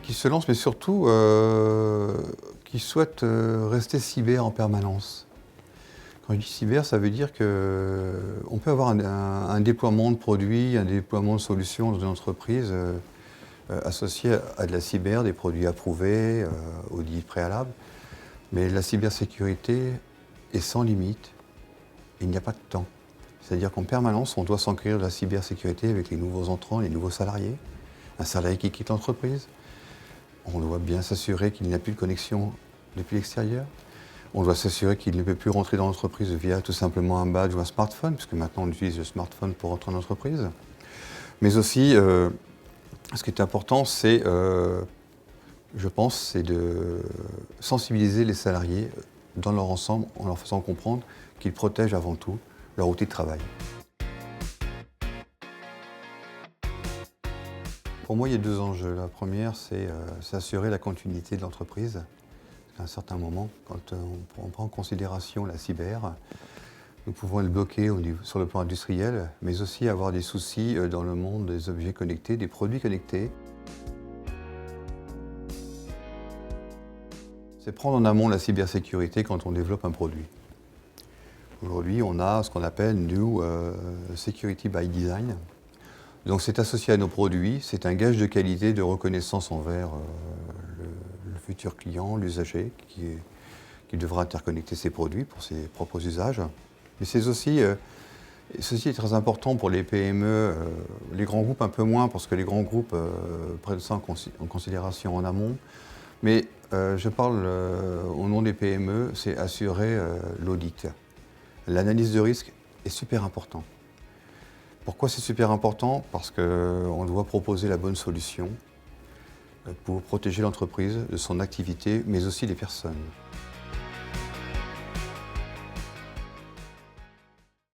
qui se lancent, mais surtout qui souhaitent rester cyber en permanence. Quand je dis cyber, ça veut dire qu'on peut avoir un déploiement de produits, un déploiement de solutions dans une entreprise associé à de la cyber, des produits approuvés, audits préalables. Mais la cybersécurité est sans limite. Il n'y a pas de temps. C'est-à-dire qu'en permanence, on doit s'enquérir de la cybersécurité avec les nouveaux entrants, les nouveaux salariés. Un salarié qui quitte l'entreprise, on doit bien s'assurer qu'il n'y a plus de connexion depuis l'extérieur. On doit s'assurer qu'il ne peut plus rentrer dans l'entreprise via tout simplement un badge ou un smartphone, puisque maintenant on utilise le smartphone pour rentrer en entreprise. Mais aussi, ce qui est important, c'est, je pense, c'est de sensibiliser les salariés dans leur ensemble en leur faisant comprendre qu'ils protègent avant tout leur outil de travail. Pour moi, il y a deux enjeux. La première, c'est s'assurer la continuité de l'entreprise. À un certain moment, quand on prend en considération la cyber, nous pouvons le bloquer sur le plan industriel, mais aussi avoir des soucis dans le monde des objets connectés, des produits connectés. C'est prendre en amont la cybersécurité quand on développe un produit. Aujourd'hui, on a ce qu'on appelle New Security by Design. Donc c'est associé à nos produits, c'est un gage de qualité, de reconnaissance envers le futur client, l'usager, qui devra interconnecter ses produits pour ses propres usages. Mais ceci est très important pour les PME, les grands groupes un peu moins, parce que les grands groupes prennent ça en considération en amont. Mais je parle au nom des PME, c'est assurer l'audit. L'analyse de risque est super important. Pourquoi c'est super important? Parce qu'on doit proposer la bonne solution pour protéger l'entreprise de son activité, mais aussi les personnes.